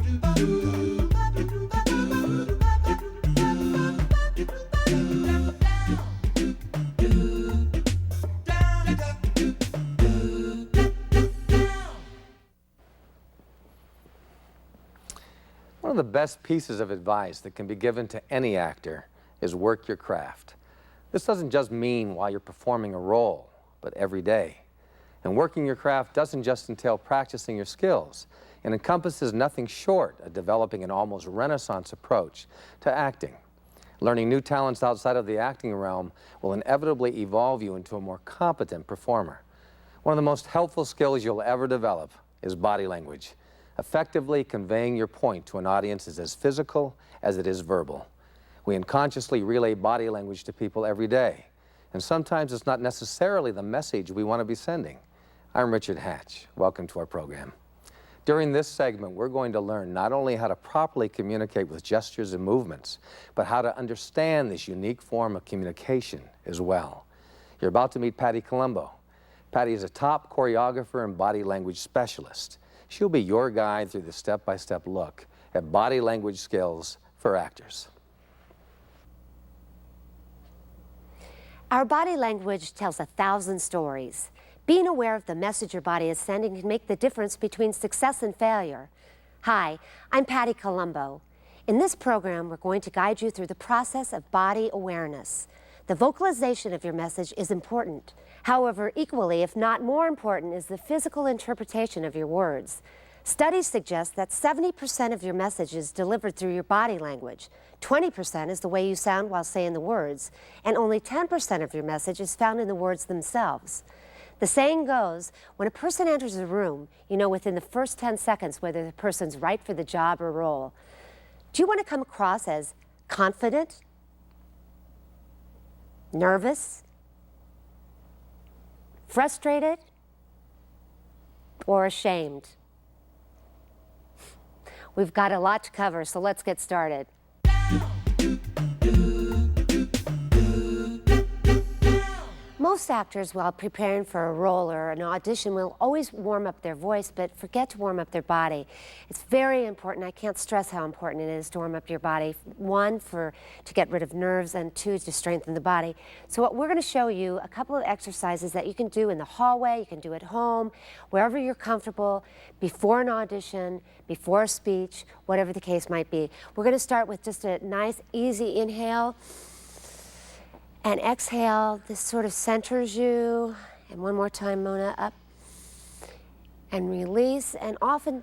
One of the best pieces of advice that can be given to any actor is work your craft. This doesn't just mean while you're performing a role, but every day. And working your craft doesn't just entail practicing your skills. It encompasses nothing short of developing an almost Renaissance approach to acting. Learning new talents outside of the acting realm will inevitably evolve you into a more competent performer. One of the most helpful skills you'll ever develop is body language. Effectively conveying your point to an audience is as physical as it is verbal. We unconsciously relay body language to people every day, and sometimes it's not necessarily the message we want to be sending. I'm Richard Hatch. Welcome to our program. During this segment, we're going to learn not only how to properly communicate with gestures and movements, but how to understand this unique form of communication as well. You're about to meet Patty Colombo. Patty is a top choreographer and body language specialist. She'll be your guide through the step-by-step look at body language skills for actors. Our body language tells 1,000 stories. Being aware of the message your body is sending can make the difference between success and failure. Hi, I'm Patty Colombo. In this program, we're going to guide you through the process of body awareness. The vocalization of your message is important. However, equally, if not more important, is the physical interpretation of your words. Studies suggest that 70% of your message is delivered through your body language, 20% is the way you sound while saying the words, and only 10% of your message is found in the words themselves. The saying goes, when a person enters a room, you know within the first 10 seconds whether the person's right for the job or role. Do you want to come across as confident, nervous, frustrated, or ashamed? We've got a lot to cover, so let's get started. Most actors, while preparing for a role or an audition, will always warm up their voice, but forget to warm up their body. It's very important. I can't stress how important it is to warm up your body. One, to get rid of nerves, and two, to strengthen the body. So what we're going to show you a couple of exercises that you can do in the hallway, you can do at home, wherever you're comfortable, before an audition, before a speech, whatever the case might be. We're going to start with just a nice, easy inhale. And exhale, this sort of centers you. And one more time, Mona, up. And release. And often,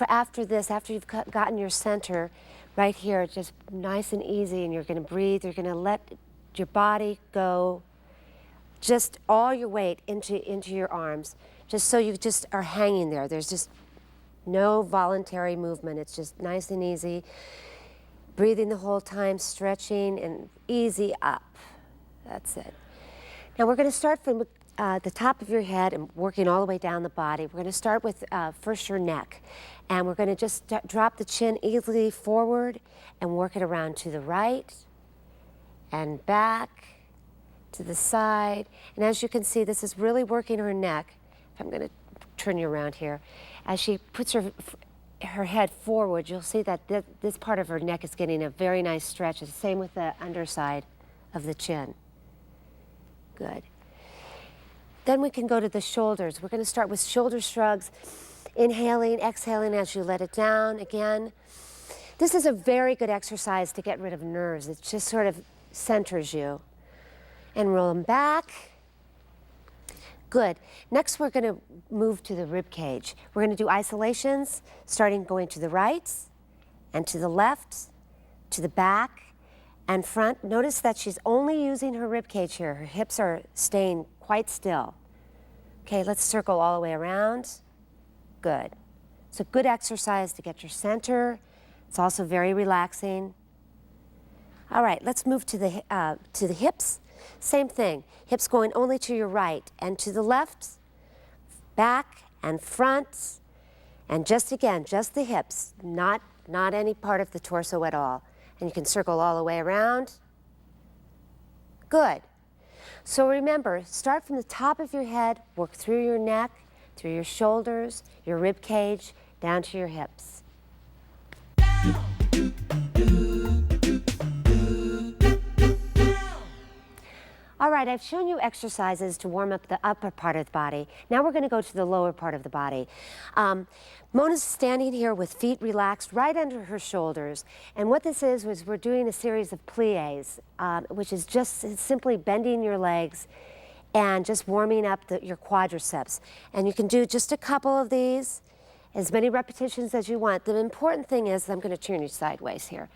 after this, after you've gotten your center, right here, just nice and easy, and you're going to breathe. You're going to let your body go, just all your weight into your arms, just so you just are hanging there. There's just no voluntary movement. It's just nice and easy. Breathing the whole time, stretching, and easy up. That's it. Now we're going to start from the top of your head and working all the way down the body. We're going to start with first your neck. And we're going to just drop the chin easily forward and work it around to the right and back to the side. And as you can see, this is really working her neck. I'm going to turn you around here. As she puts her head forward, you'll see that this part of her neck is getting a very nice stretch. It's the same with the underside of the chin. Good. Then we can go to the shoulders. We're going to start with shoulder shrugs, inhaling, exhaling as you let it down again. This is a very good exercise to get rid of nerves. It just sort of centers you. And roll them back. Good. Next, we're going to move to the rib cage. We're going to do isolations, starting going to the right and to the left, to the back and front. Notice that she's only using her rib cage here. Her hips are staying quite still. Okay, let's circle all the way around. Good. It's a good exercise to get your center. It's also very relaxing. All right, let's move to the hips. Same thing. Hips going only to your right and to the left, back and front, and just again, just the hips, not any part of the torso at all. And you can circle all the way around. Good. So remember, start from the top of your head, work through your neck, through your shoulders, your rib cage, down to your hips. All right, I've shown you exercises to warm up the upper part of the body. Now we're going to go to the lower part of the body. Mona's standing here with feet relaxed right under her shoulders. And what this is we're doing a series of plies, which is just simply bending your legs and just warming up your quadriceps. And you can do just a couple of these, as many repetitions as you want. The important thing is, I'm going to turn you sideways here,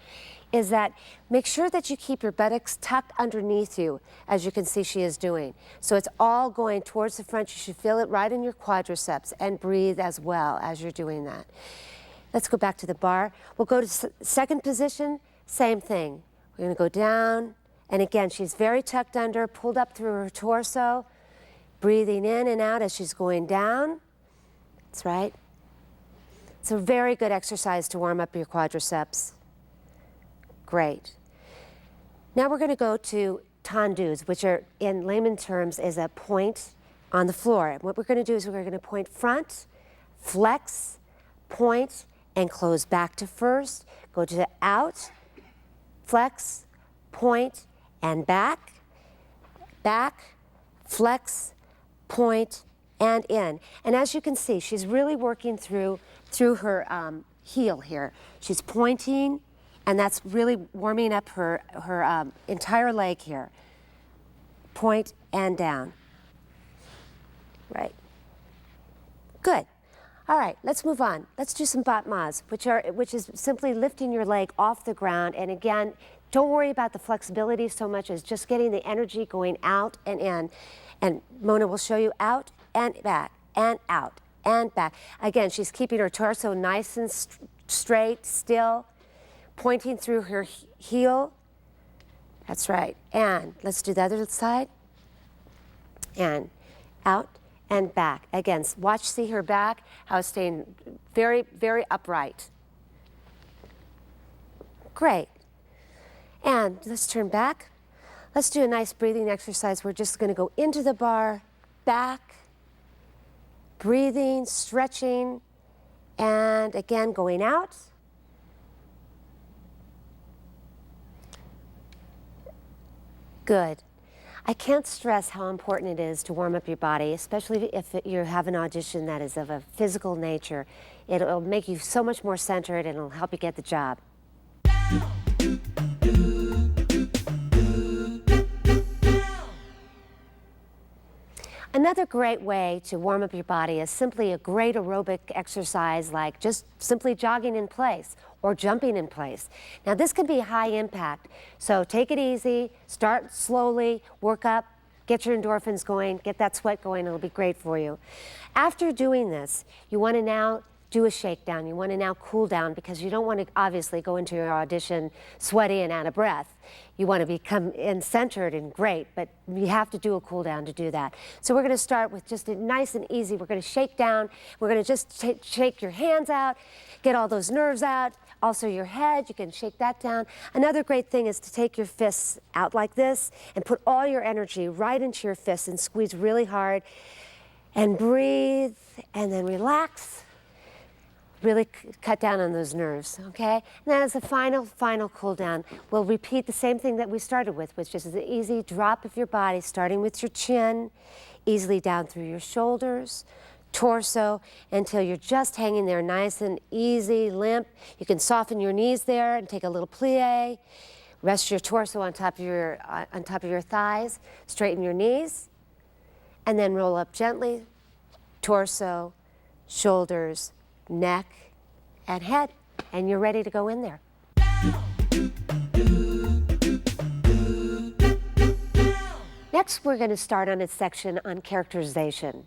is that make sure that you keep your buttocks tucked underneath you, as you can see she is doing. So it's all going towards the front. You should feel it right in your quadriceps, and breathe as well as you're doing that. Let's go back to the bar. We'll go to second position, same thing. We're going to go down, and again, she's very tucked under, pulled up through her torso, breathing in and out as she's going down. That's right. It's a very good exercise to warm up your quadriceps. Great. Now we're going to go to tendus, which are, in layman terms, is a point on the floor. And what we're going to do is we're going to point front, flex, point, and close back to first. Go to the out, flex, point, and back, back, flex, point, and in. And as you can see, she's really working through her heel here. She's pointing, and that's really warming up her entire leg here. Point and down. Right. Good. All right, let's move on. Let's do some battements, which is simply lifting your leg off the ground. And again, don't worry about the flexibility so much as just getting the energy going out and in. And Mona will show you out and back and out and back. Again, she's keeping her torso nice and straight, still, pointing through her heel. That's right. And let's do the other side. And out and back. Again, see her back, how it's staying very, very upright. Great. And let's turn back. Let's do a nice breathing exercise. We're just going to go into the bar, back, breathing, stretching, and again, going out. Good. I can't stress how important it is to warm up your body, especially if you have an audition that is of a physical nature. It'll make you so much more centered, and it'll help you get the job. Another great way to warm up your body is simply a great aerobic exercise, like just simply jogging in place or jumping in place. Now, this can be high impact, so take it easy, start slowly, work up, get your endorphins going, get that sweat going. It'll be great for you. After doing this, you want to now do a shakedown. You want to now cool down, because you don't want to obviously go into your audition sweaty and out of breath. You want to become centered and great, but you have to do a cool down to do that. So we're going to start with just a nice and easy. We're going to shake down. We're going to just shake your hands out, get all those nerves out. Also your head, you can shake that down. Another great thing is to take your fists out like this and put all your energy right into your fists and squeeze really hard and breathe and then relax. Really cut down on those nerves, okay? And then as a final cool down, we'll repeat the same thing that we started with, which is the easy drop of your body, starting with your chin, easily down through your shoulders, torso, until you're just hanging there nice and easy, limp. You can soften your knees there and take a little plie. Rest your torso on top of your thighs, straighten your knees, and then roll up gently, torso, shoulders, neck, and head, and you're ready to go in there. Next, we're going to start on a section on characterization.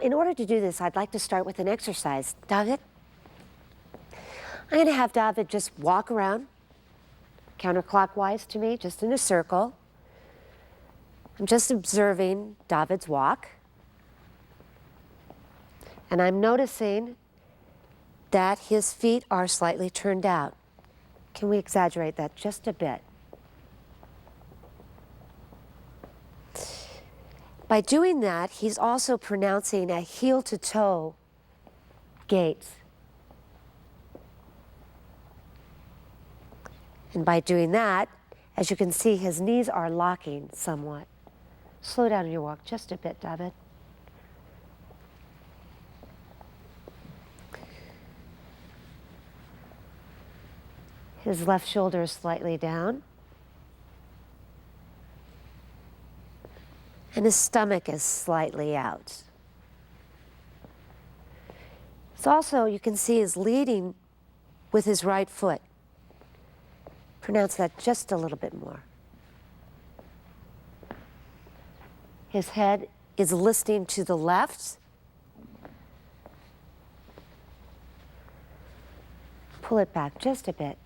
In order to do this, I'd like to start with an exercise. David? I'm going to have David just walk around counterclockwise to me, just in a circle. I'm just observing David's walk. And I'm noticing that his feet are slightly turned out. Can we exaggerate that just a bit? By doing that, he's also pronouncing a heel-to-toe gait. And by doing that, as you can see, his knees are locking somewhat. Slow down your walk just a bit, David. His left shoulder is slightly down. And his stomach is slightly out. It's also, you can see, is leading with his right foot. Pronounce that just a little bit more. His head is listing to the left. Pull it back just a bit.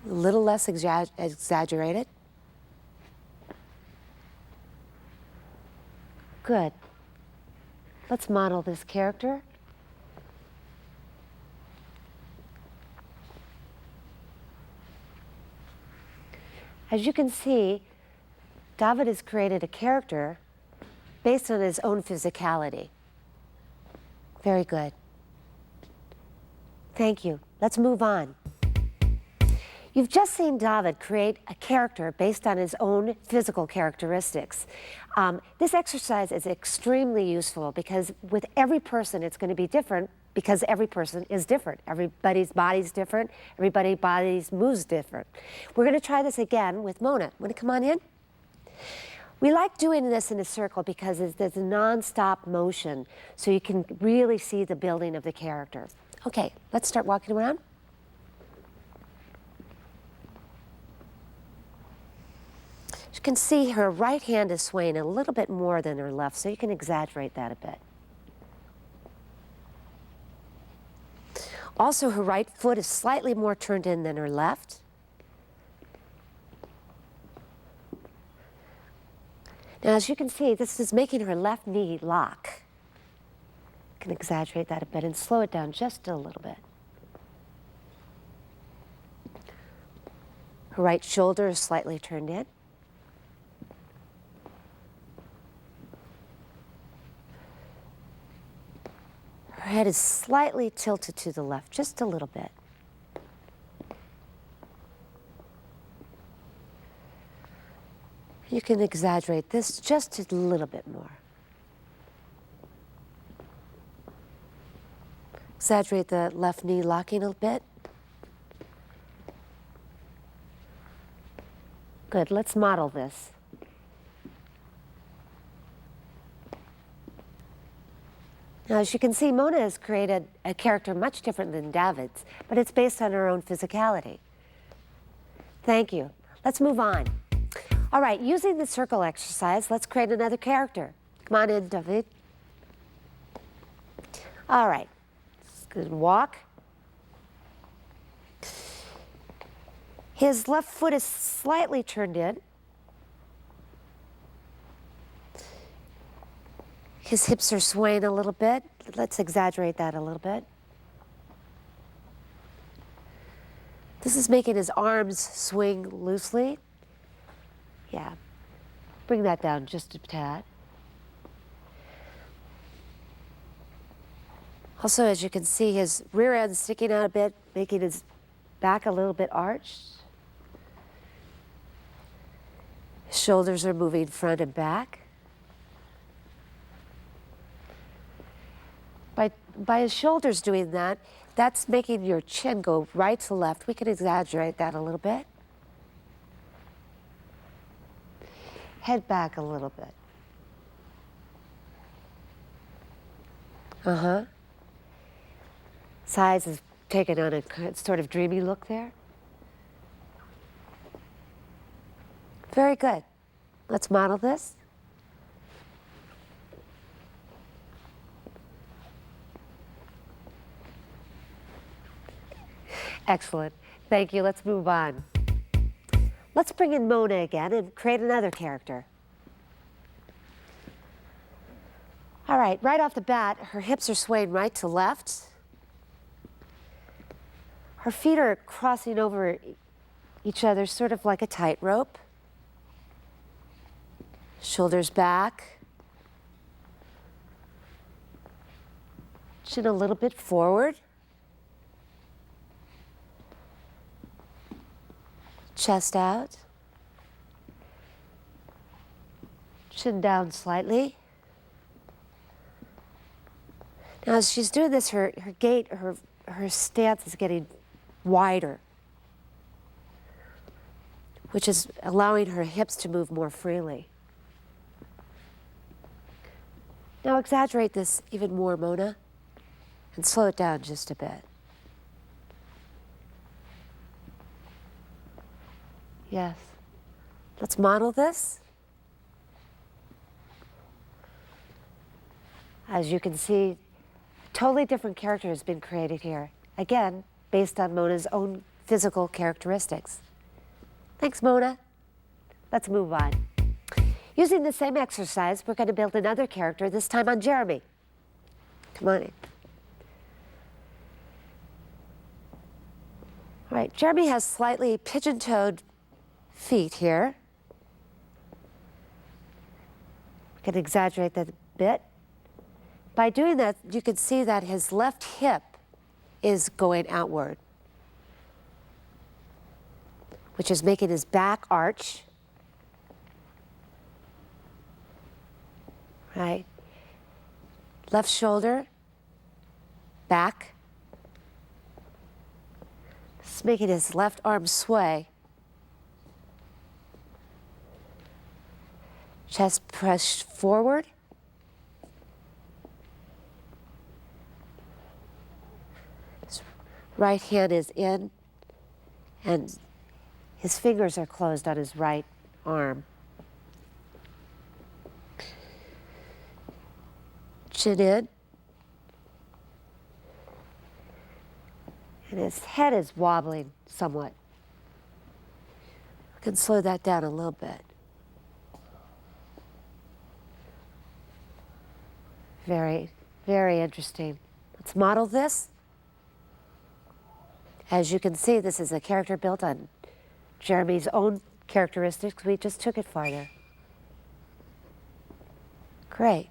A little less exaggerated. Good. Let's model this character. As you can see, David has created a character based on his own physicality. Very good. Thank you. Let's move on. You've just seen David create a character based on his own physical characteristics. This exercise is extremely useful because with every person it's going to be different because every person is different. Everybody's body's different. Everybody's body's moves different. We're going to try this again with Mona. Want to come on in? We like doing this in a circle because there's a non-stop motion, so you can really see the building of the character. Okay, let's start walking around. You can see her right hand is swaying a little bit more than her left, so you can exaggerate that a bit. Also, her right foot is slightly more turned in than her left. Now, as you can see, this is making her left knee lock. You can exaggerate that a bit and slow it down just a little bit. Her right shoulder is slightly turned in. Her head is slightly tilted to the left, just a little bit. You can exaggerate this just a little bit more. Exaggerate the left knee locking a bit. Good, let's model this. Now, as you can see, Mona has created a character much different than David's, but it's based on her own physicality. Thank you. Let's move on. All right, using the circle exercise, let's create another character. Come on in, David. All right, good walk. His left foot is slightly turned in. His hips are swaying a little bit. Let's exaggerate that a little bit. This is making his arms swing loosely. Yeah, bring that down just a tad. Also, as you can see, his rear end sticking out a bit, making his back a little bit arched. His shoulders are moving front and back. By his shoulders doing that, that's making your chin go right to left. We can exaggerate that a little bit. Head back a little bit. Uh-huh. His eyes is taken on a sort of dreamy look there. Very good. Let's model this. Excellent. Thank you. Let's move on. Let's bring in Mona again and create another character. All right, right off the bat, her hips are swaying right to left. Her feet are crossing over each other, sort of like a tightrope. Shoulders back. Chin a little bit forward. Chest out. Chin down slightly. Now, as she's doing this, her gait, her stance is getting wider, which is allowing her hips to move more freely. Now exaggerate this even more, Mona, and slow it down just a bit. Yes. Let's model this. As you can see, totally different character has been created here. Again, based on Mona's own physical characteristics. Thanks, Mona. Let's move on. Using the same exercise, we're going to build another character, this time on Jeremy. Come on in. All right, Jeremy has slightly pigeon-toed feet here. We can exaggerate that a bit. By doing that, you can see that his left hip is going outward, which is making his back arch. Right? Left shoulder, back. It's making his left arm sway. Chest pressed forward. His right hand is in, and his fingers are closed on his right arm. Chin in. And his head is wobbling somewhat. We can slow that down a little bit. Very, very interesting. Let's model this. As you can see, this is a character built on Jeremy's own characteristics. We just took it farther. Great.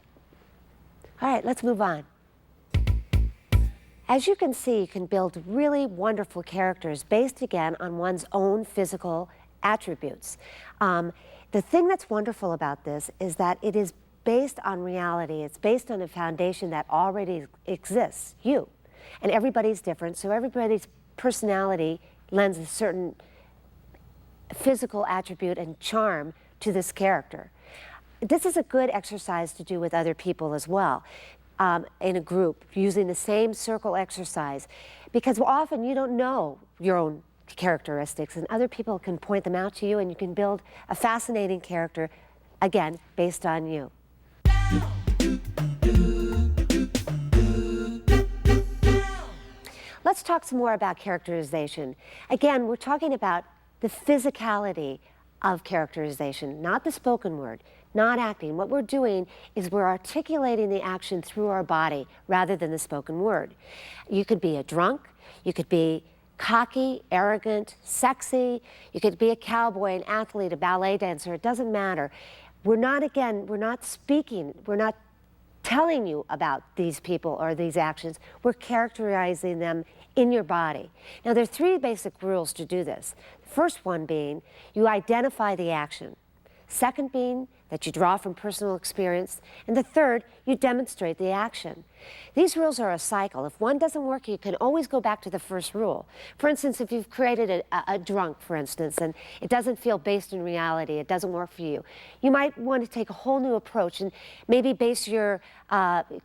All right, let's move on. As you can see, you can build really wonderful characters based, again, on one's own physical attributes. The thing that's wonderful about this is that it is based on reality. It's based on a foundation that already exists, you. And everybody's different, so everybody's personality lends a certain physical attribute and charm to this character. This is a good exercise to do with other people as well, in a group, using the same circle exercise, because often you don't know your own characteristics, and other people can point them out to you, and you can build a fascinating character, again, based on you. Let's talk some more about characterization. Again, we're talking about the physicality of characterization, not the spoken word, not acting. What we're doing is we're articulating the action through our body rather than the spoken word. You could be a drunk, you could be cocky, arrogant, sexy, you could be a cowboy, an athlete, a ballet dancer, it doesn't matter. We're not speaking, we're not telling you about these people or these actions, we're characterizing them in your body. Now, there are three basic rules to do this. The first one being, you identify the action. Second being that you draw from personal experience. And the third, you demonstrate the action. These rules are a cycle. If one doesn't work, you can always go back to the first rule. For instance, if you've created a drunk, for instance, and it doesn't feel based in reality, it doesn't work for you, you might want to take a whole new approach and maybe base your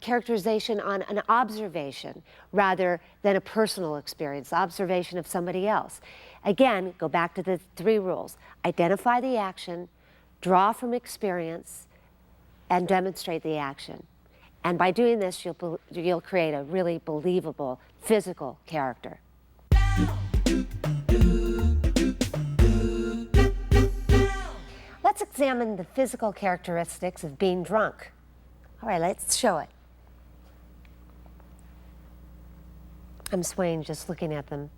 characterization on an observation rather than a personal experience, observation of somebody else. Again, go back to the three rules. Identify the action, draw from experience, and demonstrate the action. And by doing this, you'll create a really believable physical character. Let's examine the physical characteristics of being drunk. All right, let's show it. I'm swaying just looking at them.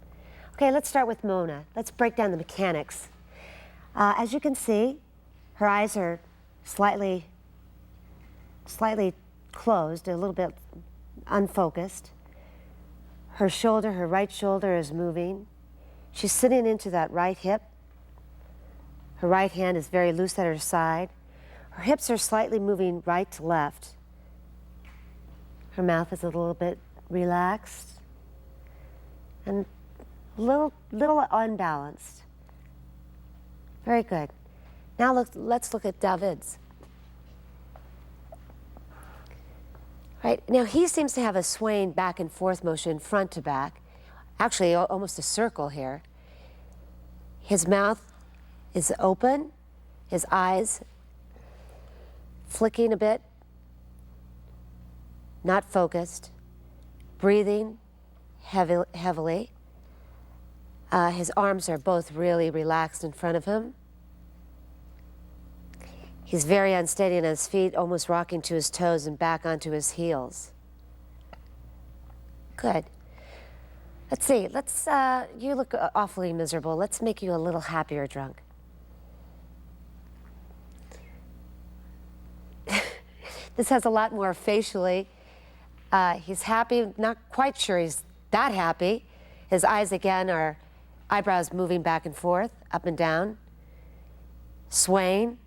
Okay, let's start with Mona. Let's break down the mechanics. As you can see, her eyes are slightly closed, a little bit unfocused. Her right shoulder is moving. She's sitting into that right hip. Her right hand is very loose at her side. Her hips are slightly moving right to left. Her mouth is a little bit relaxed and a little unbalanced. Very good. Now let's look at David's. Right, now he seems to have a swaying back and forth motion front to back, actually almost a circle here. His mouth is open, his eyes flicking a bit, not focused, breathing heavily. His arms are both really relaxed in front of him. He's very unsteady on his feet, almost rocking to his toes and back onto his heels. Good. Let's see, you look awfully miserable. Let's make you a little happier drunk. This has a lot more facially. He's happy, not quite sure he's that happy. His eyes again are eyebrows moving back and forth, up and down, swaying.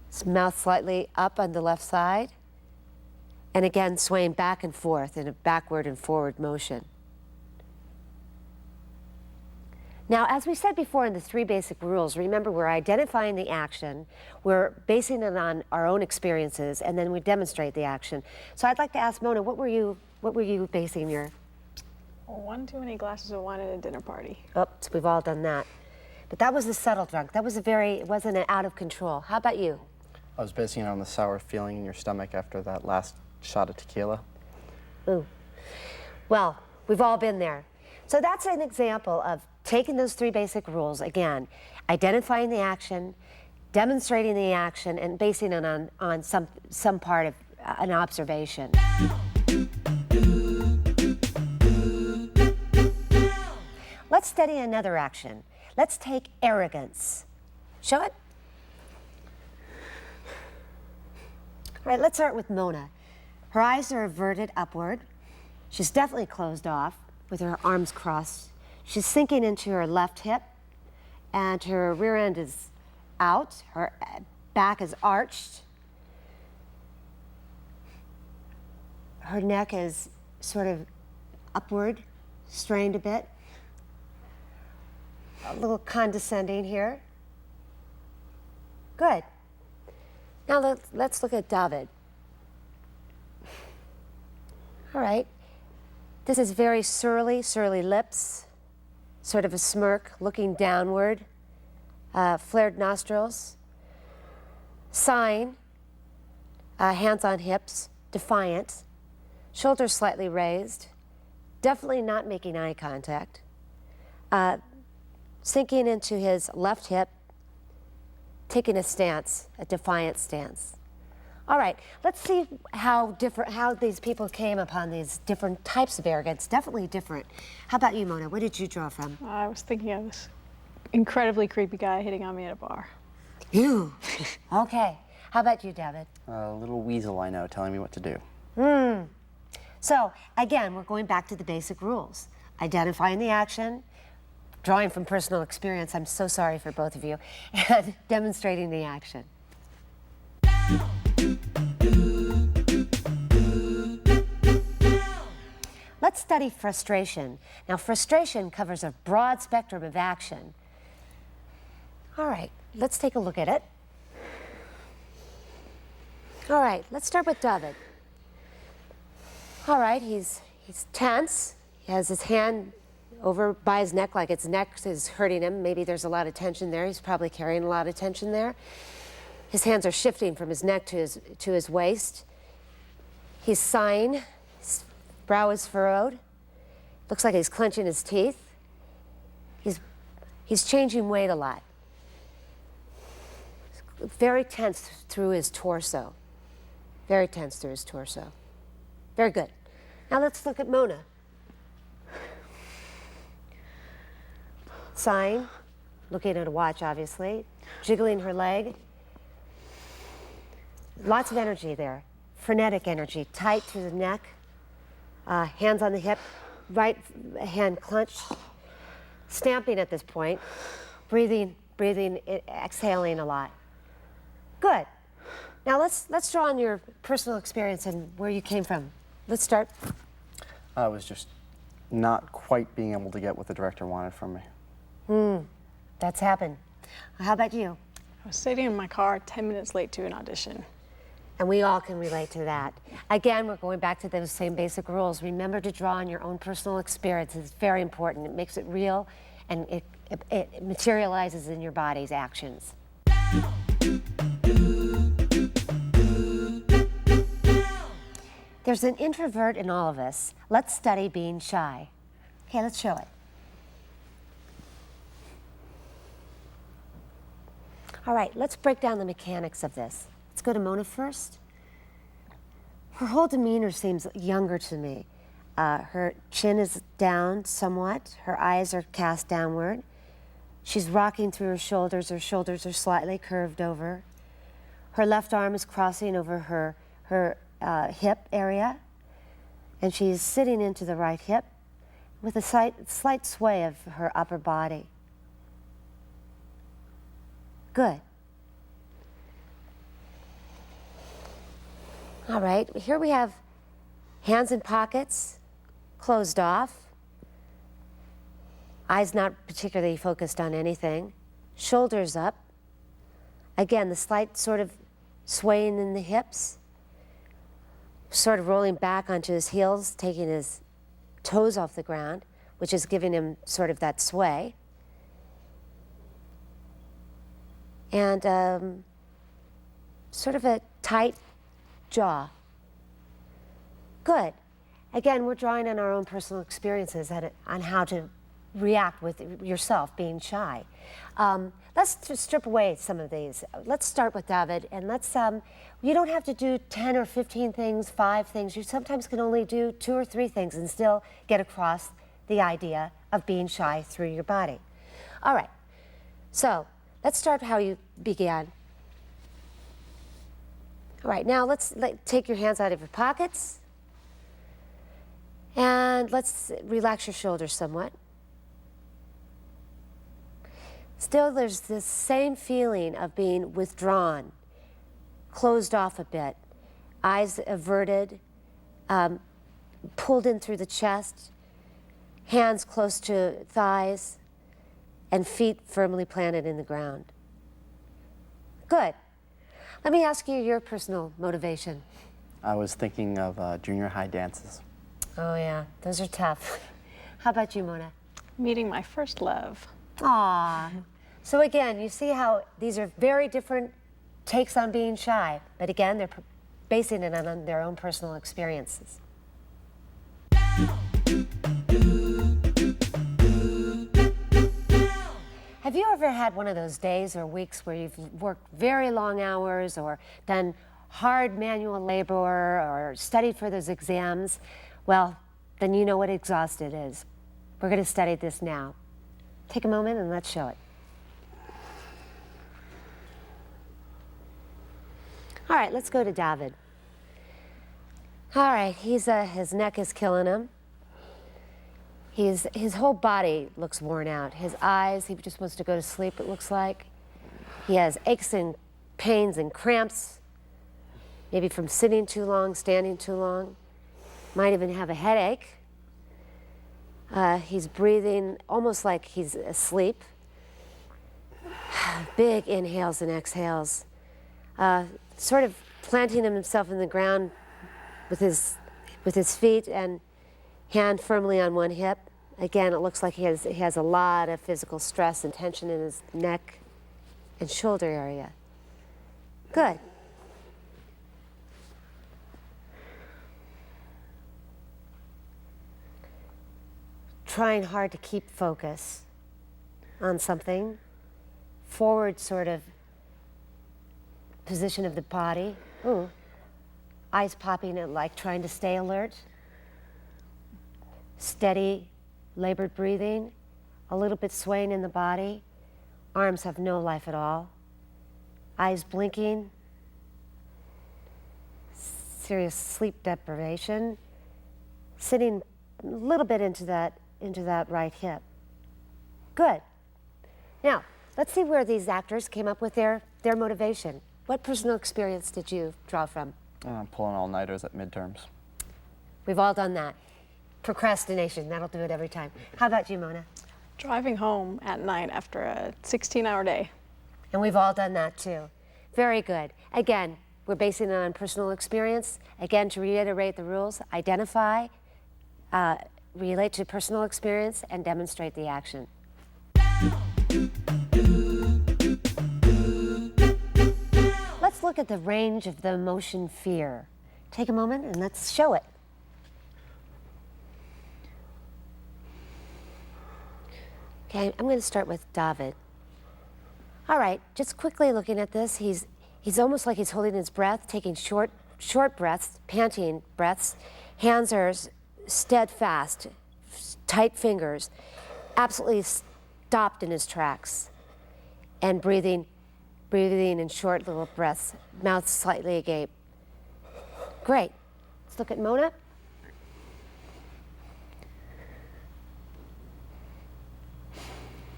His mouth slightly up on the left side, and again swaying back and forth in a backward and forward motion. Now, as we said before in the 3 basic rules, remember we're identifying the action, we're basing it on our own experiences, and then we demonstrate the action. So I'd like to ask Mona, what were you basing your? One too many glasses of wine at a dinner party. Oops, we've all done that. But that was a subtle drunk. That was it wasn't an out of control. How about you? I was basing it on the sour feeling in your stomach after that last shot of tequila. Ooh. Well, we've all been there. So that's an example of taking those 3 basic rules, again, identifying the action, demonstrating the action, and basing it on some part of an observation. Let's study another action. Let's take arrogance. Show it. All right, let's start with Mona. Her eyes are averted upward. She's definitely closed off with her arms crossed. She's sinking into her left hip, and her rear end is out. Her back is arched. Her neck is sort of upward, strained a bit. A little condescending here. Good. Now let's look at David. All right. This is very surly lips, sort of a smirk, looking downward, flared nostrils, sighing, hands on hips, defiant, shoulders slightly raised, definitely not making eye contact, sinking into his left hip, taking a stance, a defiant stance. All right, let's see how these people came upon these different types of arrogance. Definitely different. How about you, Mona? What did you draw from? I was thinking of this incredibly creepy guy hitting on me at a bar. You. Okay. How about you, David? A little weasel I know telling me what to do. So, again, we're going back to the basic rules. Identifying the action, drawing from personal experience, I'm so sorry for both of you, and demonstrating the action. Let's study frustration. Now, frustration covers a broad spectrum of action. All right, let's take a look at it. All right, let's start with David. All right, he's tense. He has his hand over by his neck like his neck is hurting him. Maybe there's a lot of tension there. He's probably carrying a lot of tension there. His hands are shifting from his neck to his waist. He's sighing. His brow is furrowed. Looks like he's clenching his teeth. He's changing weight a lot. Very tense through his torso. Very tense through his torso. Very good. Now let's look at Mona. Sighing, looking at a watch, obviously, jiggling her leg. Lots of energy there. Frenetic energy, tight through the neck, hands on the hip, right hand clenched, stamping at this point, breathing breathing, exhaling a lot. Good. Now let's draw on your personal experience and where you came from. Let's start. I was just not quite being able to get what the director wanted from me. That's happened. How about you? I was sitting in my car 10 minutes late to an audition. And we all can relate to that. Again, we're going back to those same basic rules. Remember to draw on your own personal experience. It's very important. It makes it real, and it materializes in your body's actions. There's an introvert in all of us. Let's study being shy. Okay, let's show it. All right, let's break down the mechanics of this. Let's go to Mona first. Her whole demeanor seems younger to me. Her chin is down somewhat. Her eyes are cast downward. She's rocking through her shoulders. Her shoulders are slightly curved over. Her left arm is crossing over her hip area, and she's sitting into the right hip with a slight sway of her upper body. Good. All right, here we have hands in pockets, closed off, eyes not particularly focused on anything, shoulders up. Again, the slight sort of swaying in the hips, sort of rolling back onto his heels, taking his toes off the ground, which is giving him sort of that sway. And sort of a tight jaw. Good. Again, we're drawing on our own personal experiences on how to react with yourself being shy. Let's just strip away some of these. Let's start with David, and let's, you don't have to do 10 or 15 things, 5 things. You sometimes can only do 2 or 3 things and still get across the idea of being shy through your body. All right, so let's start how you began. All right, now let's take your hands out of your pockets, and let's relax your shoulders somewhat. Still, there's this same feeling of being withdrawn, closed off a bit, eyes averted, pulled in through the chest, hands close to thighs, and feet firmly planted in the ground. Good. Let me ask you your personal motivation. I was thinking of junior high dances. Oh yeah, those are tough. How about you, Mona? Meeting my first love. Aw. So again, you see how these are very different takes on being shy, but again, they're basing it on their own personal experiences. Have you ever had one of those days or weeks where you've worked very long hours or done hard manual labor or studied for those exams? Well, then you know what exhausted is. We're going to study this now. Take a moment and let's show it. All right, let's go to David. All right, his neck is killing him. His whole body looks worn out. His eyes, he just wants to go to sleep, it looks like. He has aches and pains and cramps, maybe from sitting too long, standing too long. Might even have a headache. He's breathing almost like he's asleep. Big inhales and exhales. Sort of planting himself in the ground with his feet and hand firmly on one hip. Again, it looks like he has a lot of physical stress and tension in his neck and shoulder area. Good. Trying hard to keep focus on something. Forward sort of position of the body. Ooh. Eyes popping at like trying to stay alert. Steady, labored breathing, a little bit swaying in the body. Arms have no life at all. Eyes blinking. Serious sleep deprivation. Sitting a little bit into that right hip. Good. Now, Let's see where these actors came up with their motivation. What personal experience did you draw from? Pulling all-nighters at midterms. We've all done that. Procrastination, that'll do it every time. How about you, Mona? Driving home at night after a 16-hour day. And we've all done that too. Very good. Again, we're basing it on personal experience. Again, to reiterate the rules, identify, relate to personal experience, and demonstrate the action. Let's look at the range of the emotion fear. Take a moment and let's show it. Okay, I'm going to start with David. All right, just quickly looking at this, he's almost like he's holding his breath, taking short breaths, panting breaths. Hands are steadfast, tight fingers, absolutely stopped in his tracks, and breathing in short little breaths, mouth slightly agape. Great. Let's look at Mona.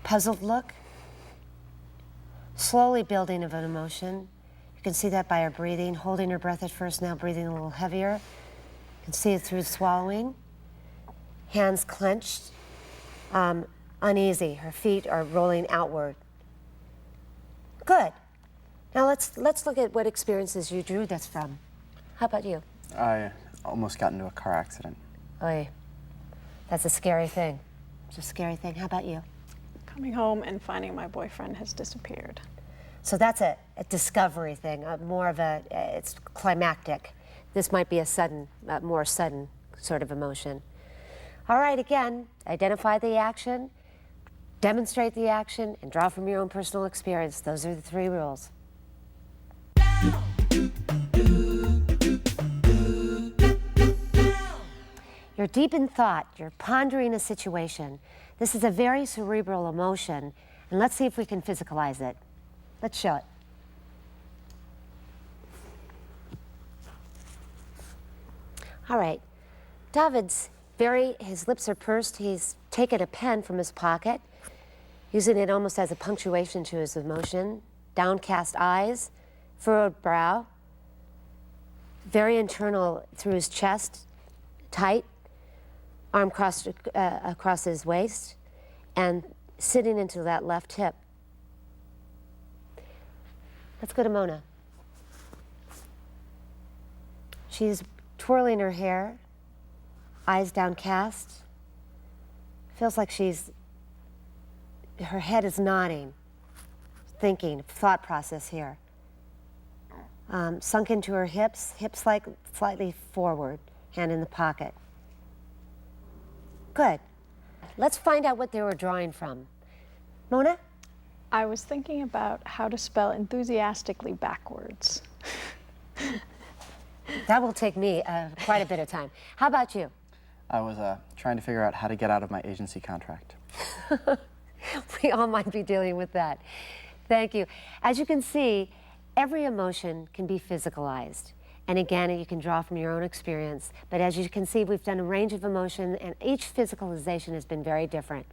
Puzzled look. Slowly building of an emotion. You can see that by her breathing, holding her breath at first, now breathing a little heavier. You can see it through swallowing. Hands clenched, uneasy. Her feet are rolling outward. Good. Now let's look at what experiences you drew this from. How about you? I almost got into a car accident. Oy, that's a scary thing. It's a scary thing. How about you? Coming home and finding my boyfriend has disappeared. So that's a discovery thing, more of it's climactic. This might be a sudden, more sudden sort of emotion. All right, again, identify the action, demonstrate the action, and draw from your own personal experience. Those are the 3 rules. You're deep in thought, you're pondering a situation. This is a very cerebral emotion, and let's see if we can physicalize it. Let's show it. All right, David's his lips are pursed. He's taken a pen from his pocket, using it almost as a punctuation to his emotion. Downcast eyes, furrowed brow, very internal through his chest, tight, arm crossed across his waist, and sitting into that left hip. Let's go to Mona. She's twirling her hair, eyes downcast. Feels like her head is nodding, thinking, thought process here. Sunk into her hips slightly forward, hand in the pocket. Good. Let's find out what they were drawing from. Mona? I was thinking about how to spell enthusiastically backwards. That will take me quite a bit of time. How about you? I was trying to figure out how to get out of my agency contract. We all might be dealing with that. Thank you. As you can see, every emotion can be physicalized. And again, you can draw from your own experience. But as you can see, we've done a range of emotion, and each physicalization has been very different.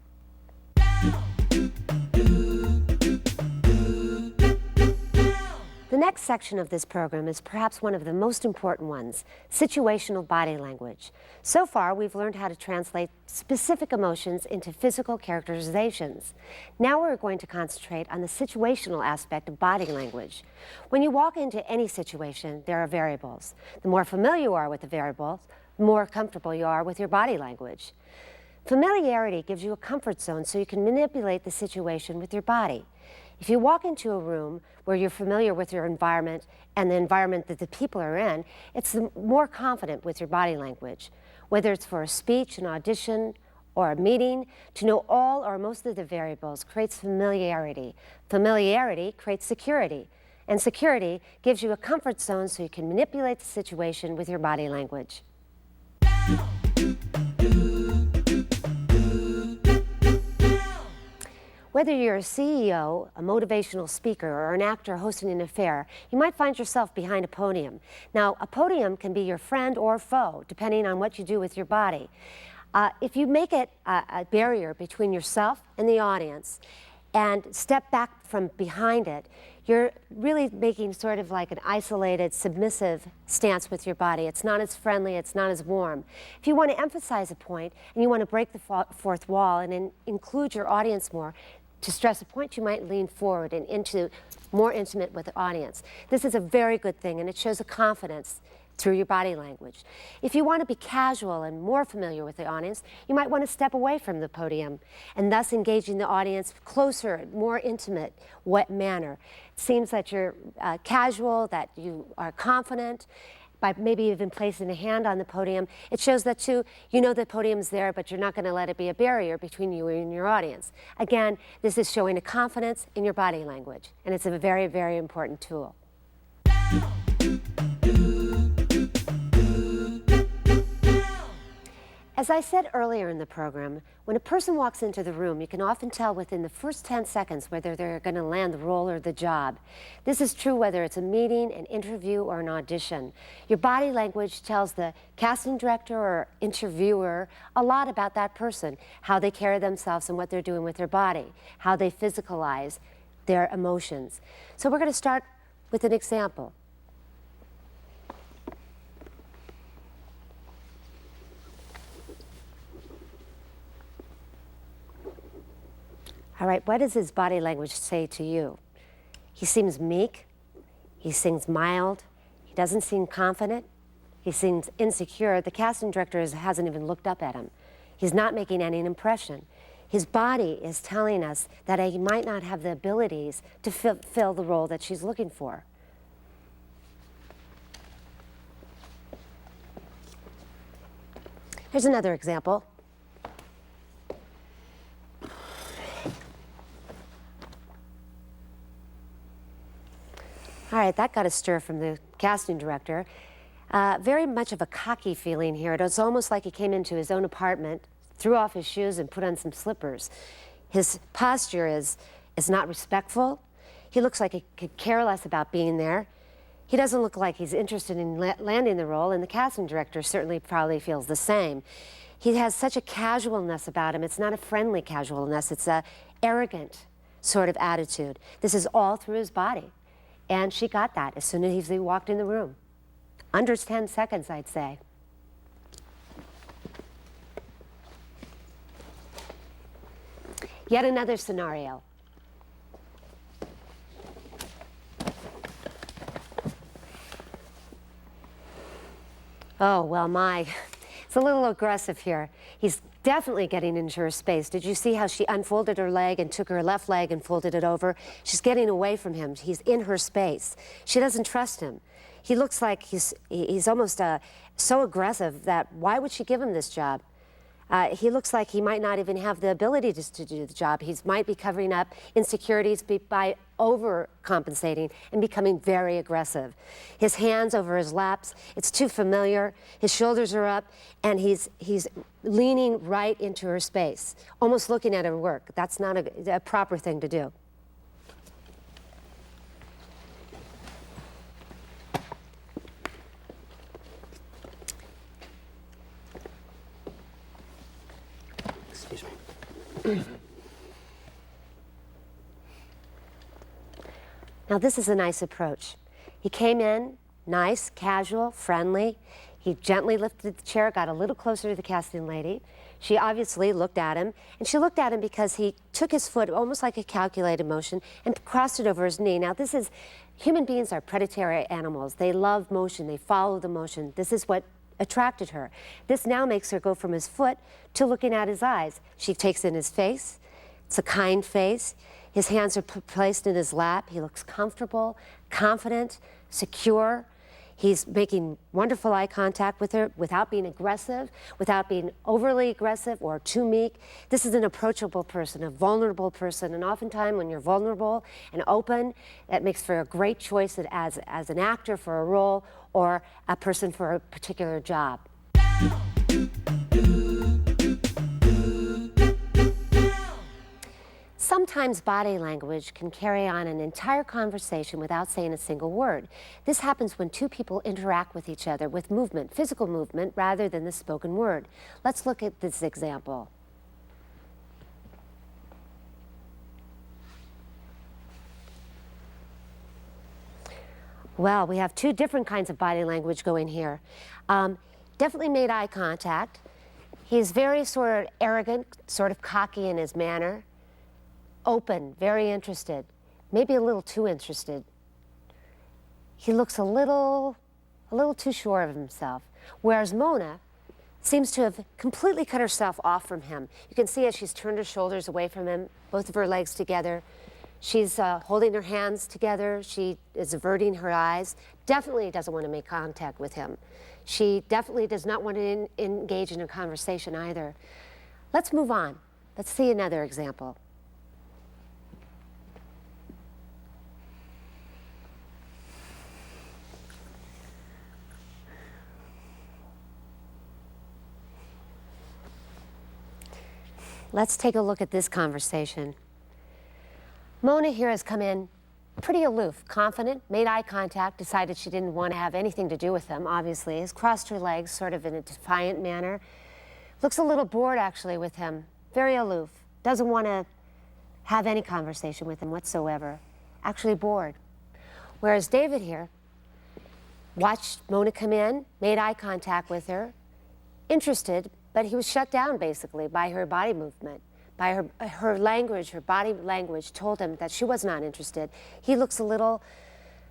The next section of this program is perhaps one of the most important ones, situational body language. So far, we've learned how to translate specific emotions into physical characterizations. Now we're going to concentrate on the situational aspect of body language. When you walk into any situation, there are variables. The more familiar you are with the variables, the more comfortable you are with your body language. Familiarity gives you a comfort zone so you can manipulate the situation with your body. If you walk into a room where you're familiar with your environment and the environment that the people are in, it's more confident with your body language. Whether it's for a speech, an audition, or a meeting, to know all or most of the variables creates familiarity. Familiarity creates security. And security gives you a comfort zone so you can manipulate the situation with your body language. Whether you're a CEO, a motivational speaker, or an actor hosting an affair, you might find yourself behind a podium. Now, a podium can be your friend or foe, depending on what you do with your body. If you make it a barrier between yourself and the audience, and step back from behind it, you're really making sort of like an isolated, submissive stance with your body. It's not as friendly, it's not as warm. If you want to emphasize a point and you want to break the fourth wall and include your audience more, to stress a point, you might lean forward and into more intimate with the audience. This is a very good thing, and it shows a confidence through your body language. If you want to be casual and more familiar with the audience, you might want to step away from the podium and thus engaging the audience closer, more intimate manner. It seems that you're casual, that you are confident, by maybe even placing a hand on the podium. It shows that too, you know the podium's there, but you're not going to let it be a barrier between you and your audience. Again, this is showing a confidence in your body language, and it's a very, very important tool. As I said earlier in the program, when a person walks into the room, you can often tell within the first 10 seconds whether they're going to land the role or the job. This is true whether it's a meeting, an interview, or an audition. Your body language tells the casting director or interviewer a lot about that person, how they carry themselves and what they're doing with their body, how they physicalize their emotions. So we're going to start with an example. All right, what does his body language say to you? He seems meek, he seems mild, he doesn't seem confident, he seems insecure. The casting director hasn't even looked up at him. He's not making any impression. His body is telling us that he might not have the abilities to fill the role that she's looking for. Here's another example. All right, that got a stir from the casting director. Very much of a cocky feeling here. It's almost like he came into his own apartment, threw off his shoes, and put on some slippers. His posture is not respectful. He looks like he could care less about being there. He doesn't look like he's interested in landing the role, and the casting director certainly probably feels the same. He has such a casualness about him. It's not a friendly casualness. It's an arrogant sort of attitude. This is all through his body. And she got that as soon as he walked in the room. Under 10 seconds, I'd say. Yet another scenario. Oh, well, it's a little aggressive here. He's definitely getting into her space. Did you see how she unfolded her leg and took her left leg and folded it over? She's getting away from him. He's in her space. She doesn't trust him. He looks like he's almost so aggressive that why would she give him this job? He looks like he might not even have the ability to do the job. He might be covering up insecurities by overcompensating and becoming very aggressive. His hands over his laps, it's too familiar. His shoulders are up, and he's leaning right into her space, almost looking at her work. That's not a proper thing to do. Excuse me. Now, this is a nice approach. He came in, nice, casual, friendly. He gently lifted the chair, got a little closer to the casting lady. She obviously looked at him, and she looked at him because he took his foot, almost like a calculated motion, and crossed it over his knee. Now, human beings are predatory animals. They love motion, they follow the motion. This is what attracted her. This now makes her go from his foot to looking at his eyes. She takes in his face. It's a kind face. His hands are placed in his lap. He looks comfortable, confident, secure. He's making wonderful eye contact with her without being aggressive, without being overly aggressive or too meek. This is an approachable person, a vulnerable person, and oftentimes when you're vulnerable and open, that makes for a great choice as an actor for a role or a person for a particular job. Sometimes body language can carry on an entire conversation without saying a single word. This happens when two people interact with each other with movement, physical movement, rather than the spoken word. Let's look at this example. Well, we have two different kinds of body language going here. Definitely made eye contact. He's very sort of arrogant, sort of cocky in his manner. Open, very interested, maybe a little too interested. He looks a little too sure of himself. Whereas Mona seems to have completely cut herself off from him. You can see as she's turned her shoulders away from him, both of her legs together. She's holding her hands together. She is averting her eyes. Definitely doesn't want to make contact with him. She definitely does not want to engage in a conversation either. Let's move on. Let's see another example. Let's take a look at this conversation. Mona here has come in pretty aloof, confident, made eye contact, decided she didn't want to have anything to do with him, obviously, has crossed her legs sort of in a defiant manner. Looks a little bored actually with him, very aloof, doesn't want to have any conversation with him whatsoever, actually bored. Whereas David here watched Mona come in, made eye contact with her, interested, but he was shut down basically by her body movement, by her language, her body language told him that she was not interested. He looks a little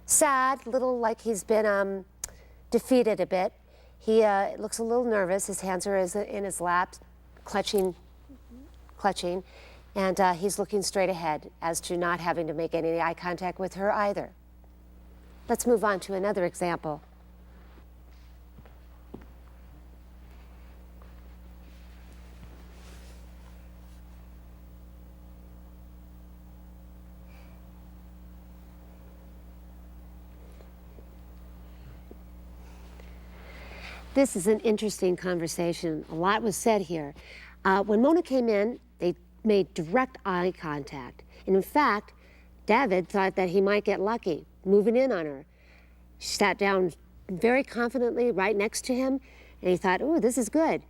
sad, little like he's been defeated a bit. He looks a little nervous. His hands are in his lap, clutching, and he's looking straight ahead as to not having to make any eye contact with her either. Let's move on to another example. This is an interesting conversation. A lot was said here. When Mona came in, they made direct eye contact. And in fact, David thought that he might get lucky, moving in on her. She sat down very confidently right next to him, and he thought, ooh, this is good.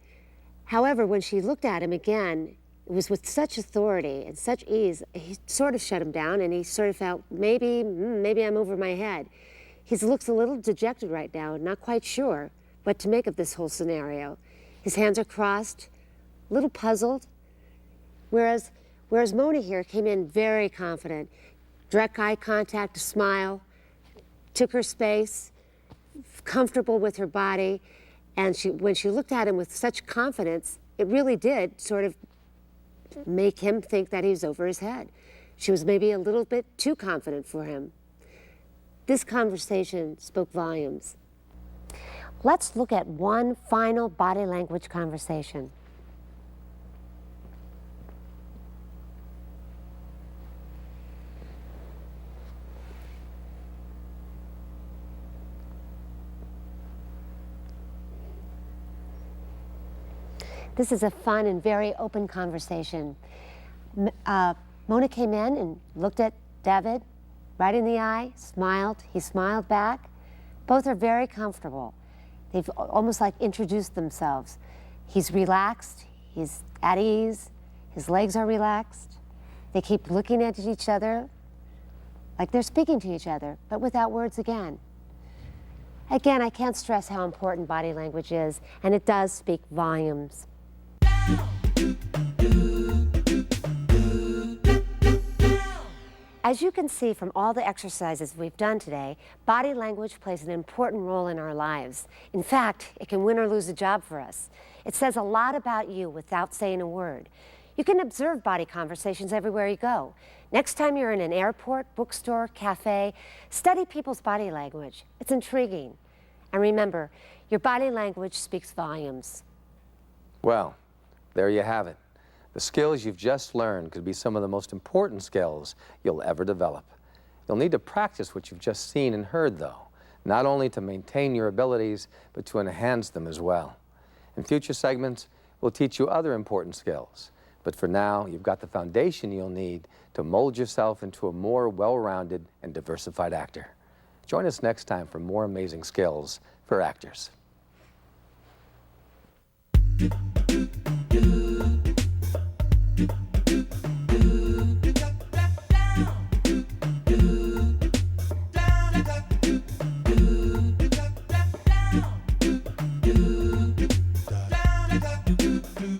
However, when she looked at him again, it was with such authority and such ease, he sort of shut him down, and he sort of felt, maybe I'm over my head. He looks a little dejected right now, not quite sure what to make of this whole scenario. His hands are crossed, a little puzzled, whereas Mona here came in very confident, direct eye contact, a smile, took her space, comfortable with her body, and when she looked at him with such confidence, it really did sort of make him think that he was over his head. She was maybe a little bit too confident for him. This conversation spoke volumes. Let's look at one final body language conversation. This is a fun and very open conversation. Mona came in and looked at David right in the eye, smiled. He smiled back. Both are very comfortable. They've almost like introduced themselves. He's relaxed, he's at ease, his legs are relaxed. They keep looking at each other like they're speaking to each other, but without words again. Again, I can't stress how important body language is, and it does speak volumes. As you can see from all the exercises we've done today, body language plays an important role in our lives. In fact, it can win or lose a job for us. It says a lot about you without saying a word. You can observe body conversations everywhere you go. Next time you're in an airport, bookstore, cafe, study people's body language. It's intriguing. And remember, your body language speaks volumes. Well, there you have it. The skills you've just learned could be some of the most important skills you'll ever develop. You'll need to practice what you've just seen and heard, though, not only to maintain your abilities, but to enhance them as well. In future segments, we'll teach you other important skills. But for now, you've got the foundation you'll need to mold yourself into a more well-rounded and diversified actor. Join us next time for more amazing skills for actors. do